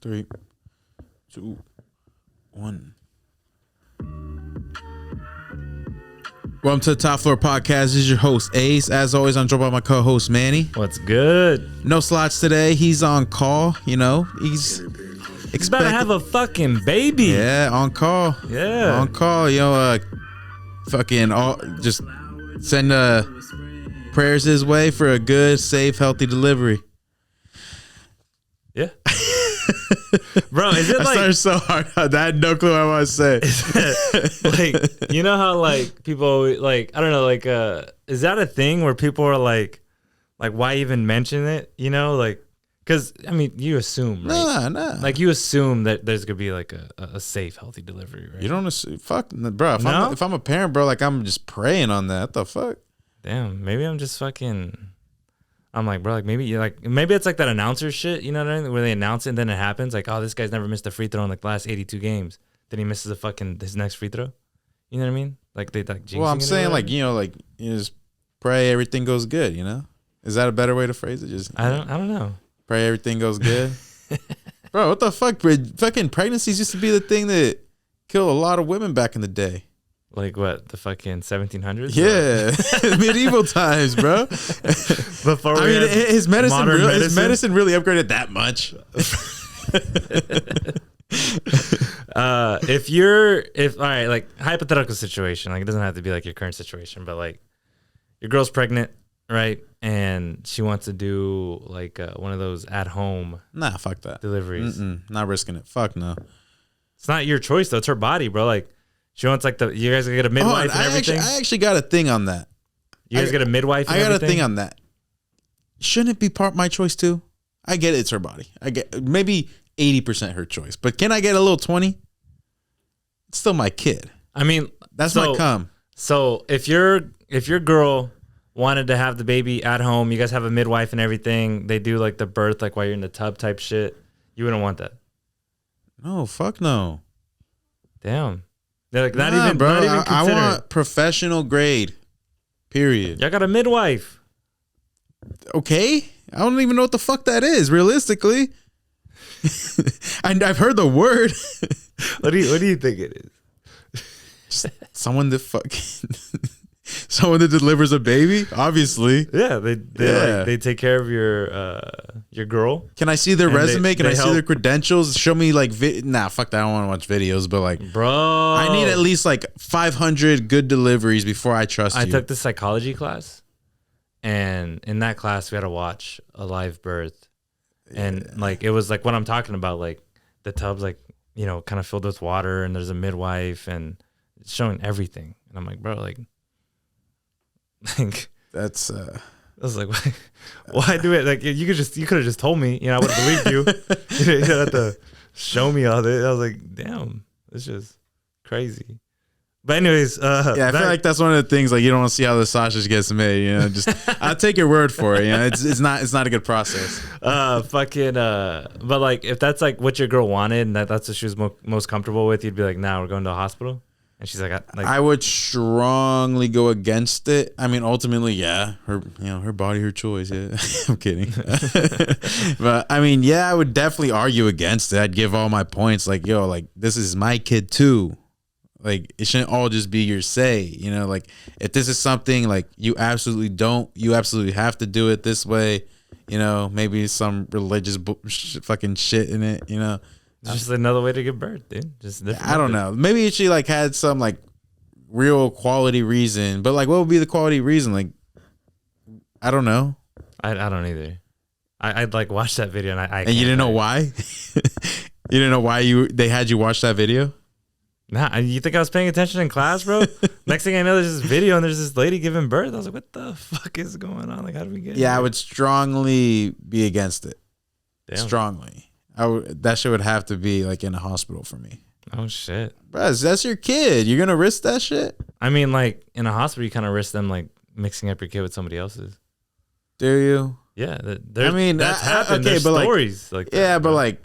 3, 2, 1. Welcome to the Top Floor Podcast. This is your host, Ace. As always, I'm joined by my co-host, Manny. What's good? No slots today. He's on call, you know. He's About to have a fucking baby. Yeah, on call. Yeah. On call. You know, just send prayers his way for a good, safe, healthy delivery. Yeah. Bro, is it I started so hard. I had no clue what I want to say. like, you know how like people like, I don't know, like is that a thing where people are like why even mention it? You know, like, because I mean, you assume, right? Nah. Like you assume that there's gonna be like a safe, healthy delivery, right? You don't assume, fuck, bro. If I'm a parent, bro, like I'm just praying on that. What the fuck? Damn, maybe I'm just fucking. I'm like, bro, like maybe it's like that announcer shit, you know what I mean? Where they announce it and then it happens. Like, oh, this guy's never missed a free throw in like the last 82 games. Then he misses his next free throw. You know what I mean? Like they like. Well, I'm saying like you just pray everything goes good. You know, is that a better way to phrase it? Just I don't know. Pray everything goes good, bro. What the fuck? Fucking pregnancies used to be the thing that killed a lot of women back in the day. Like what, the fucking 1700s? Yeah, medieval times, bro. Before I mean, his medicine really upgraded that much. All right, like hypothetical situation, like it doesn't have to be like your current situation, but like your girl's pregnant, right? And she wants to do like one of those at home fuck that deliveries. Not risking it. Fuck no. It's not your choice though. It's her body, bro. Like she wants like you guys get a midwife and everything. I actually got a thing on that. You guys get a midwife. I got a thing on that. Shouldn't it be part my choice too? I get it, it's her body. I get maybe 80% her choice, but can I get a little 20? It's still my kid. I mean, that's my cum. So if your girl wanted to have the baby at home, you guys have a midwife and everything. They do like the birth, like while you're in the tub type shit. You wouldn't want that. No, fuck no. Damn. They're like not even, bro. Not even I want professional grade. Period. Y'all got a midwife. Okay. I don't even know what the fuck that is, realistically. And I've heard the word. What do you think it is? Just someone that delivers a baby, obviously. Yeah, they take care of your girl. Can I see their resume? Can I see their credentials? Show me like fuck that. I don't want to watch videos, but like, bro, I need at least like 500 good deliveries before I trust you. I took the psychology class, and in that class we had to watch a live birth, and like it was like what I'm talking about, like the tub's like, you know, kind of filled with water, and there's a midwife, and it's showing everything, and I'm like, bro, like that's I was like, why do it? Like you could have just told me, you know, I would have believed you. You didn't have to show me all this. I was like, damn, it's just crazy. But anyways, I feel like that's one of the things, like you don't want to see how the sausage gets made, you know. Just I'll take your word for it. You know, it's not a good process. But like if that's like what your girl wanted and that's what she was most comfortable with, you'd be like, nah, we're going to a hospital. And she's like, I would strongly go against it. I mean, ultimately, yeah, her body, her choice. Yeah, I'm kidding. But I mean, yeah, I would definitely argue against it. I'd give all my points. Like, yo, like this is my kid too. Like it shouldn't all just be your say. You know, like if this is something like you absolutely have to do it this way. You know, maybe some religious fucking shit in it. You know. It's just another way to give birth, dude. I don't know. Maybe she like had some like real quality reason, but like what would be the quality reason? Like, I don't know. I don't either. I'd like watch that video and you didn't know why? You didn't know why they had you watch that video? Nah, you think I was paying attention in class, bro? Next thing I know, there's this video and there's this lady giving birth. I was like, what the fuck is going on? Like, how do we get here? I would strongly be against it. Damn. Strongly. That shit would have to be like in a hospital for me. Oh shit, bro, that's your kid. You're gonna risk that shit? I mean, like in a hospital, you kind of risk them like mixing up your kid with somebody else's. Do you? Yeah, that's happened. Okay, but stories like that, yeah, but like,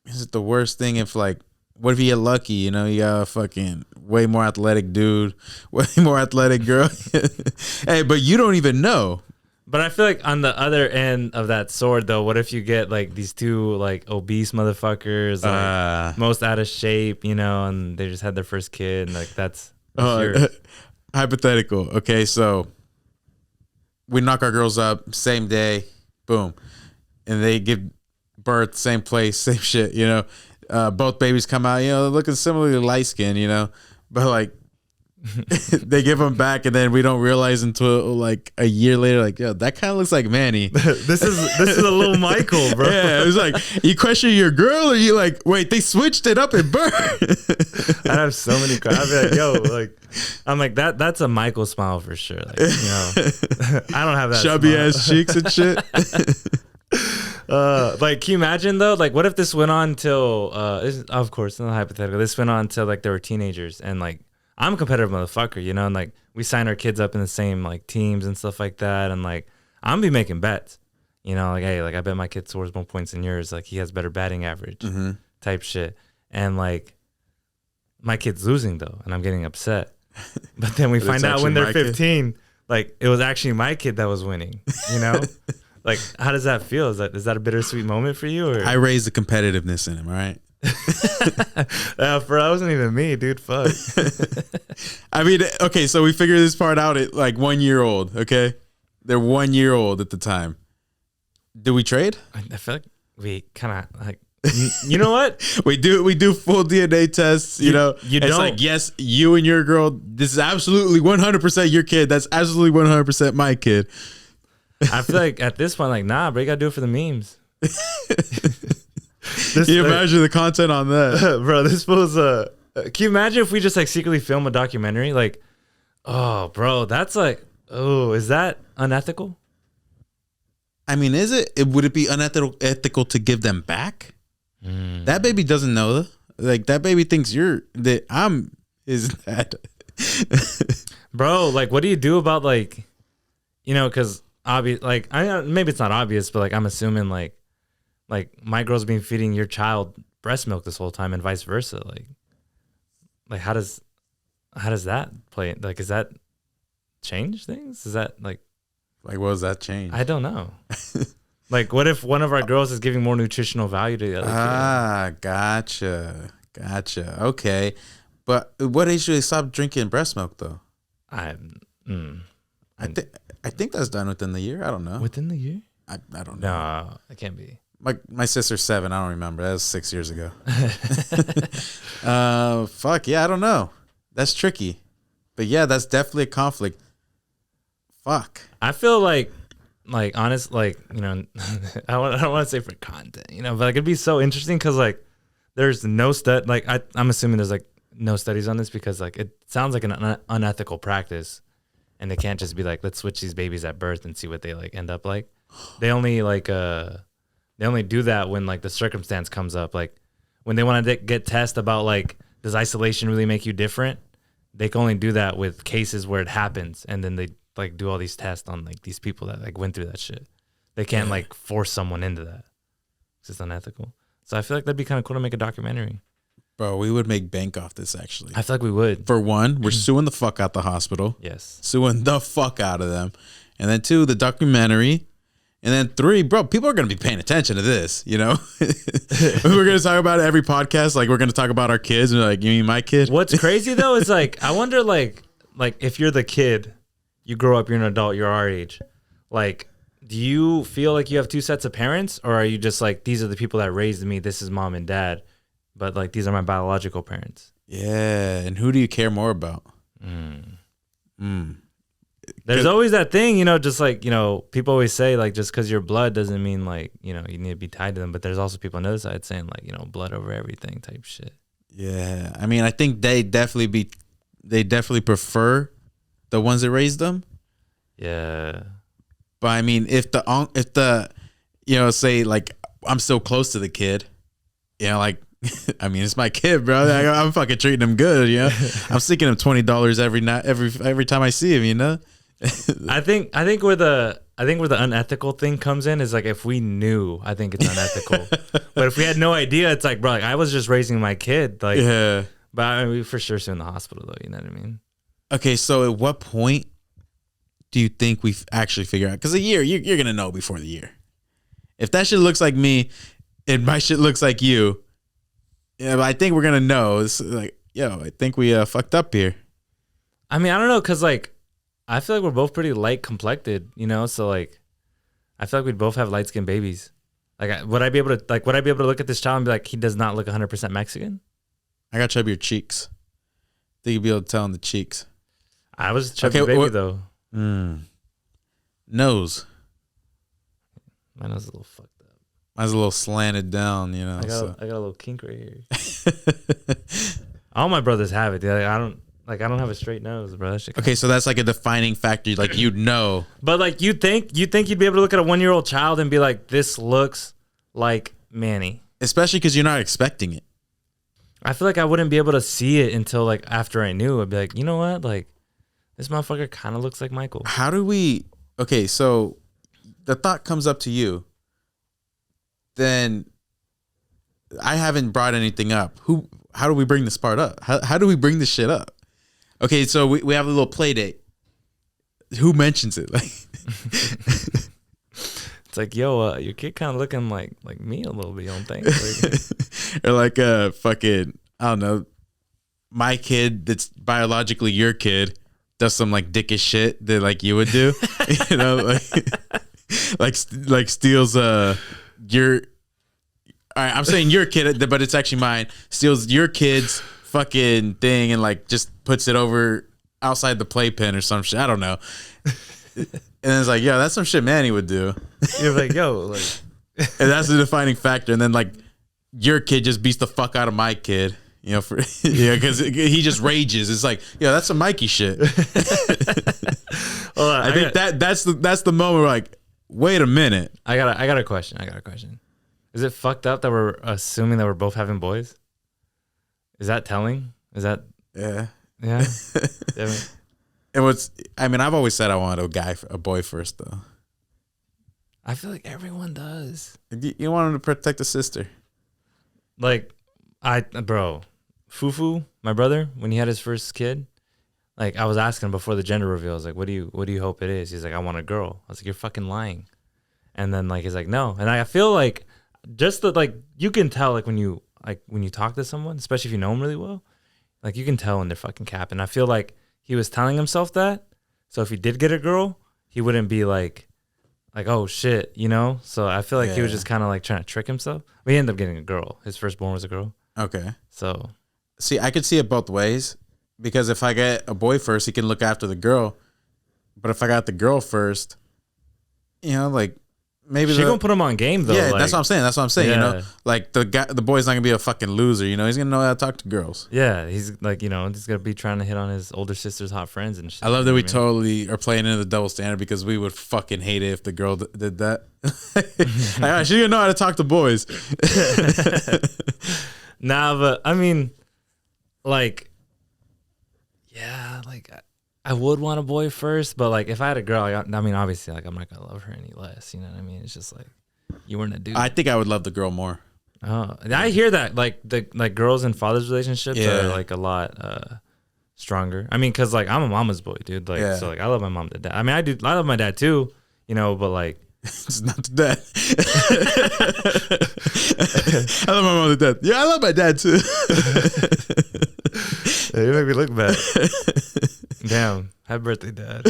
is it the worst thing if like, what if you get lucky? You know, you got a fucking way more athletic dude, way more athletic girl. Hey, but you don't even know. But I feel like on the other end of that sword, though, what if you get like these two like obese motherfuckers, like most out of shape, you know, and they just had their first kid, and like that's hypothetical. Okay, so we knock our girls up same day, boom, and they give birth same place, same shit, you know. Both babies come out, you know, looking similarly light skinned, you know, but like they give them back, and then we don't realize until like a year later, like, yo, that kind of looks like Manny. this is a little Michael, bro. Yeah, it was like you question your girl, or you like, wait, they switched it up at birth. I have so many. I'd be like, yo, like, I'm like that's a Michael smile for sure. Like, you know, I don't have that chubby smile. ass cheeks and shit. Like, can you imagine though? Like, what if this went on till of course, not hypothetical. This went on till like they were teenagers, and like I'm a competitive motherfucker, you know, and like we sign our kids up in the same like teams and stuff like that, and like I'm gonna be making bets, you know, like, hey, like I bet my kid scores more points than yours, like he has better batting average, type shit, and like my kid's losing though, and I'm getting upset, but then we find out when they're 15, like it was actually my kid that was winning, you know. Like, how does that feel? Is that a bittersweet moment for you? Or? I raised the competitiveness in him, all right? Bro, that wasn't even me, dude. Fuck. I mean, okay, so we figured this part out at like 1 year old, okay? They're 1 year old at the time. Do we trade? I feel like we kind of like, you know what? we do full DNA tests, you know? You it's don't. like, yes, you and your girl, this is absolutely 100% your kid. That's absolutely 100% my kid. I feel like at this point, like, nah, bro, you gotta do it for the memes. Can you imagine the content on that? Bro, this was can you imagine if we just like secretly film a documentary? Like, oh, bro, that's like, oh, is that unethical? I mean, is it? Would it be unethical to give them back? That baby doesn't know. Like, that baby thinks is that. Bro, like, what do you do about like, you know, because obvious, like, maybe it's not obvious, but like I'm assuming like my girl's been feeding your child breast milk this whole time and vice versa. Like how does that play? Like, does that change things? Is that like what does that change? I don't know. Like, what if one of our girls is giving more nutritional value to the other kid? Gotcha. Okay. But what age do they stop drinking breast milk though? I think that's done within the year. I don't know. Within the year? I don't know. No, it can't be. My sister's 7. I don't remember. That was 6 years ago. Fuck yeah, I don't know. That's tricky. But yeah, that's definitely a conflict. Fuck. I feel like honest, like, you know, I don't want to say for content, you know, but like it'd be so interesting because like there's no like I'm assuming there's like no studies on this because like it sounds like an unethical practice. And they can't just be like, let's switch these babies at birth and see what they like end up like. They only like they only do that when like the circumstance comes up. Like when they want to get tests about like, does isolation really make you different? They can only do that with cases where it happens, and then they like do all these tests on like these people that like went through that shit. They can't like force someone into that. It's just unethical. So I feel like that'd be kind of cool to make a documentary. Bro, we would make bank off this actually. I feel like we would. For one, we're suing the fuck out the hospital. Yes. Suing the fuck out of them. And then 2, the documentary. And then 3, bro, people are going to be paying attention to this, you know? We're going to talk about it every podcast. Like, we're going to talk about our kids. And like, you mean my kid? What's crazy, though, is like, I wonder, like if you're the kid, you grow up, you're an adult, you're our age. Like, do you feel like you have 2 sets of parents? Or are you just like, these are the people that raised me. This is mom and dad. But like, these are my biological parents. Yeah. And who do you care more about? There's always that thing, you know, just like, you know, people always say like, just because you're blood doesn't mean like, you know, you need to be tied to them. But there's also people on the other side saying like, you know, blood over everything type shit. Yeah. I mean, I think they definitely prefer the ones that raised them. Yeah. But I mean, if the, you know, say like, I'm so close to the kid, you know, like, I mean, it's my kid, bro. I'm fucking treating him good, you know. I'm sticking him $20 every night, every time I see him, you know. I think where the unethical thing comes in is like if we knew, I think it's unethical. But if we had no idea, it's like, bro, like I was just raising my kid, like. Yeah. But I mean, we for sure in the hospital though. You know what I mean? Okay, so at what point do you think we actually figure out? Because a year, you're gonna know before the year. If that shit looks like me, and my shit looks like you, yeah, but I think we're gonna know. It's like, yo, I think we fucked up here. I mean, I don't know, cause like I feel like we're both pretty light complected, you know. So like, I feel like we'd both have light skinned babies. Like, would I be able to look at this child and be like, he does not look 100% Mexican? I got chubbier cheeks. Think you'd be able to tell in the cheeks. I was a chubby baby though. Nose. My nose is a little fucked up. Mine's a little slanted down, you know. I got a little kink right here. All my brothers have it. Dude. I don't have a straight nose, bro. That shit Okay, so that's like a defining factor. Like, you'd know. But like, you think you'd be able to look at a 1-year-old child and be like, this looks like Manny. Especially because you're not expecting it. I feel like I wouldn't be able to see it until like after I knew. I'd be like, you know what? Like, this motherfucker kind of looks like Michael. How do we? Okay, so the thought comes up to you. Then I haven't brought anything up. How do we bring this part up? How do we bring this shit up? Okay, so we have a little play date. Who mentions it? Like, it's like, yo, your kid kind of looking like me a little bit. You don't think? Like, or like fucking, I don't know, my kid that's biologically your kid does some like dickish shit that like you would do, you know, like steals your. All right, I'm saying your kid, but it's actually mine. Steals your kid's fucking thing and like just puts it over outside the playpen or some shit. I don't know. And it's like, yo, that's some shit Manny would do. you're like, yo, like, and that's the defining factor. And then like your kid just beats the fuck out of my kid, you know, for because he just rages. It's like, yo, that's some Mikey shit. Well, I think that's the moment where like, wait a minute. I got a question. Is it fucked up that we're assuming that we're both having boys? Is that telling? Is that Yeah. yeah? Damn it. I've always said I wanted a boy first though. I feel like everyone does. You want him to protect the sister. Like, bro, Fufu, my brother, when he had his first kid, like I was asking him before the gender reveal, I was like, what do you hope it is? He's like, I want a girl. I was like, you're fucking lying. And then like he's like, no. And I feel like just that, like, you can tell like when you talk to someone, especially if you know them really well, like you can tell when they're fucking capping. I feel like he was telling himself that. So if he did get a girl, he wouldn't be like, oh shit, you know? So I feel like he was just kind of like trying to trick himself. But he ended up getting a girl. His firstborn was a girl. Okay. So see, I could see it both ways because if I get a boy first, he can look after the girl. But if I got the girl first, you know, like maybe she gonna put him on game though. Yeah, like, that's what I'm saying. Yeah. You know, like the boy's not gonna be a fucking loser. You know, he's gonna know how to talk to girls. Yeah, he's like, you know, he's gonna be trying to hit on his older sister's hot friends and shit. I love that we totally are playing into the double standard because we would fucking hate it if the girl did that. She's gonna know how to talk to boys. Nah, but I mean, like, yeah, like I would want a boy first, but like if I had a girl, I mean, obviously, like I'm not gonna love her any less. You know what I mean? It's just like you weren't a dude. I think I would love the girl more. Oh, I hear that like the girls and fathers relationships Yeah. are like a lot stronger. I mean, cause like I'm a mama's boy, dude. Like so, like I love my mom to dad. I mean, I love my dad too. You know, but like. It's not the dad. I love my mom to death. Yeah, I love my dad too. You make me look bad. Damn. Happy birthday, Dad.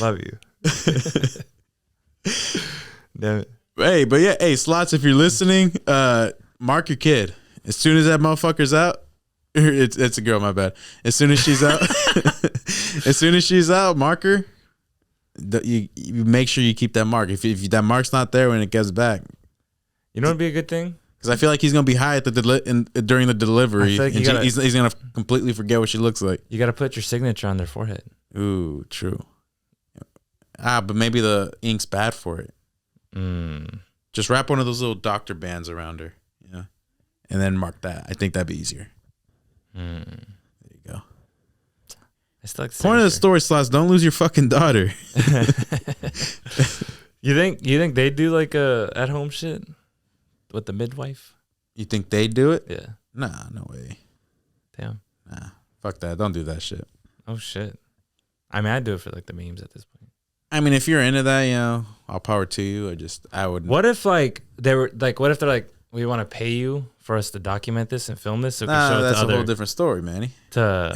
Love you. Damn it. Hey, but yeah, hey, Slots, if you're listening, mark your kid. As soon as that motherfucker's out, it's a girl, my bad. As soon as she's out, mark her. You make sure you keep that mark. If that mark's not there when it gets back, you know what'd be a good thing? Because I feel like he's gonna be high at during the delivery. I feel like he's gonna completely forget what she looks like. You gotta put your signature on their forehead. Ooh, true. But maybe the ink's bad for it. Just wrap one of those little doctor bands around her, you know, and then mark that. I think that'd be easier. There you go. I still like Point of the story, Slots, don't lose your fucking daughter. You think they do like a at home shit with the midwife? You think they do it? Yeah. Nah, no way. Damn. Nah, fuck that. Don't do that shit. Oh shit. I mean, I'd do it for like the memes at this point. I mean, if you're into that, all power to you. I would. What if like they were like? What if they're like, we want to pay you for us to document this and film this, so we can show it that's to a whole different story, Manny. to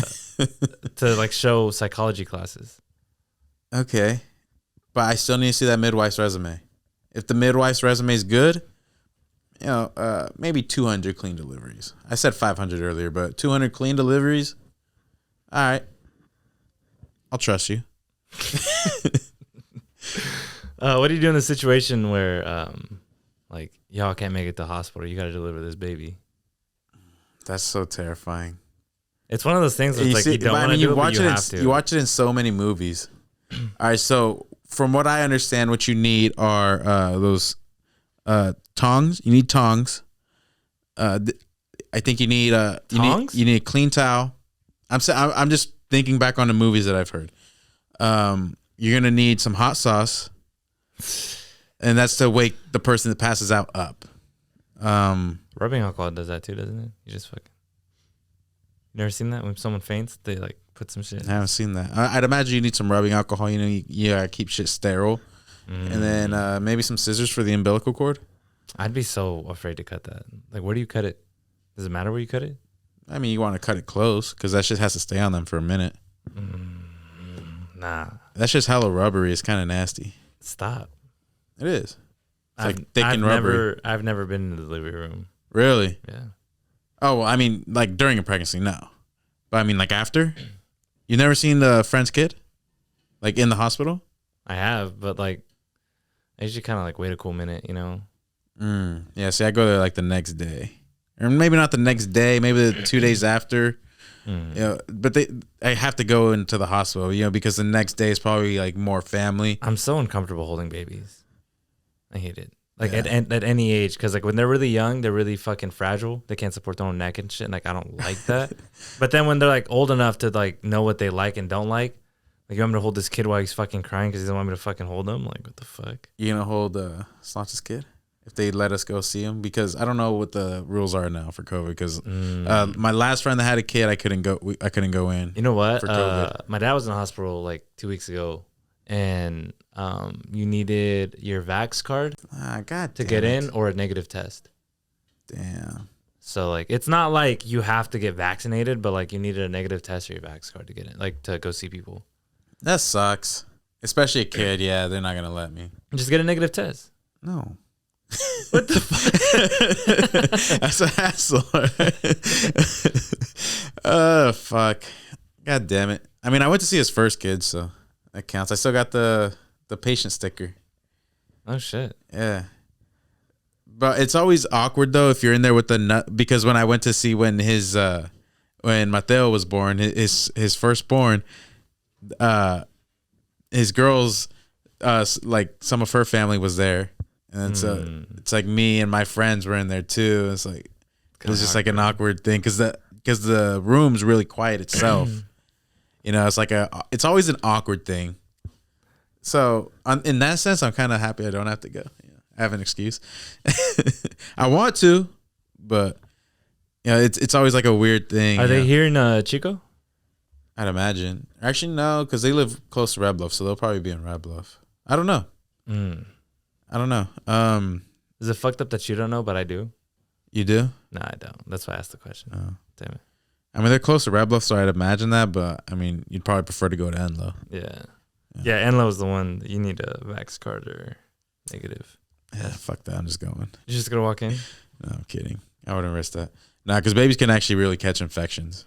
like show psychology classes. Okay, but I still need to see that midwife's resume. If the midwife's resume is good, maybe 200 clean deliveries. I said 500 earlier, but 200 clean deliveries. All right, I'll trust you. What do you do in the situation where like y'all can't make it to the hospital? You got to deliver this baby. That's so terrifying. It's one of those things that's like you don't want to do it, but you have to. You watch it in so many movies. All right, so from what I understand, what you need are those tongs. You need tongs. I think you need tongs? You need a clean towel. I'm just thinking back on the movies that I've heard. You're gonna need some hot sauce, and that's to wake the person that passes out up. Rubbing alcohol does that too, doesn't it? You just fucking. You never seen that when someone faints, they like put some shit. I haven't seen that. I'd imagine you need some rubbing alcohol. You gotta keep shit sterile, and then maybe some scissors for the umbilical cord. I'd be so afraid to cut that. Like, where do you cut it? Does it matter where you cut it? I mean, you want to cut it close because that shit has to stay on them for a minute. Nah. That's just hella rubbery. It's kind of nasty. Stop. It is. It's like thick and rubbery. I've never been in the delivery room. Really? Yeah. Oh, well, I mean, like during a pregnancy, no. But I mean, like after? You never seen the Friend's Kid? Like in the hospital? I have, but like, I usually kind of like wait a cool minute, you know? Yeah, see, I go there like the next day. Or maybe not the next day, maybe the 2 days after. But I have to go into the hospital, because the next day is probably like more family. I'm so uncomfortable holding babies. I hate it. Like at any age, because like when they're really young, they're really fucking fragile. They can't support their own neck and shit. And like I don't like that. But then when they're like old enough to like know what they like and don't like you want me to hold this kid while he's fucking crying because he doesn't want me to fucking hold him? Like what the fuck? You gonna hold Slanch's kid if they let us go see him? Because I don't know what the rules are now for COVID. Because my last friend that had a kid, I couldn't go in. You know what? For COVID. My dad was in the hospital like 2 weeks ago, and you needed your Vax card to get in or a negative test. Damn. So like it's not like you have to get vaccinated, but like you needed a negative test or your Vax card to get in, like to go see people. That sucks. Especially a kid. Yeah, they're not gonna let me. Just get a negative test. No. What the fuck? That's a hassle. Oh fuck. God damn it. I mean, I went to see his first kid, so that counts. I still got the patient sticker. Oh shit. Yeah. But it's always awkward though if you're in there with the nut, because when I went to see when Mateo was born, his firstborn, his girls, like some of her family was there, and so it's like me and my friends were in there too. It's like it was just like an awkward thing because the room's really quiet itself. It's like it's always an awkward thing. So in that sense, I'm kind of happy I don't have to go. I have an excuse. I want to, but it's always like a weird thing. Are they here in Chico? I'd imagine. Actually, no, because they live close to Red Bluff, so they'll probably be in Red Bluff. I don't know. I don't know. Is it fucked up that you don't know, but I do? You do? No, I don't. That's why I asked the question. Oh. Damn it. I mean, they're close to Red Bluff, so I'd imagine that, but I mean, you'd probably prefer to go to Enloe. Yeah, Enloe is the one that you need a Vax card or negative. Yeah, fuck that. I'm just going. You're just gonna walk in? No, I'm kidding. I wouldn't risk that. Nah, because babies can actually really catch infections.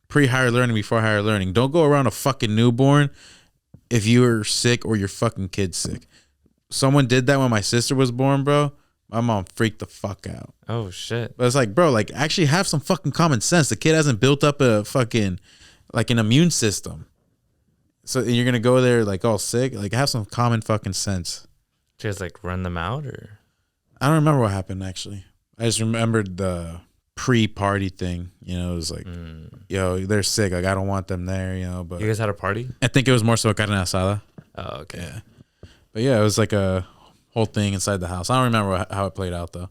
Pre-higher learning, before higher learning. Don't go around a fucking newborn if you're sick or your fucking kid's sick. Someone did that when my sister was born, bro. My mom freaked the fuck out. Oh, shit. But it's like, bro, like actually have some fucking common sense. The kid hasn't built up a fucking, like an immune system. So you're going to go there like all sick? Like have some common fucking sense. Just like run them out or? I don't remember what happened actually. I just remembered the pre-party thing. It was like, they're sick. Like I don't want them there, but. You guys had a party? I think it was more so carne asada. Oh, okay. Yeah. But yeah, it was like a whole thing inside the house. I don't remember how it played out though.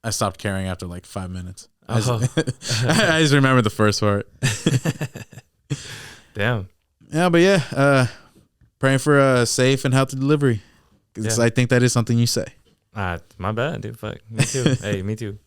I stopped caring after like 5 minutes. I just remember the first part. Damn. Yeah, but yeah, praying for a safe and healthy delivery. 'Cause Yeah. I think that is something you say. My bad, dude. Fuck. Me too. Hey, me too.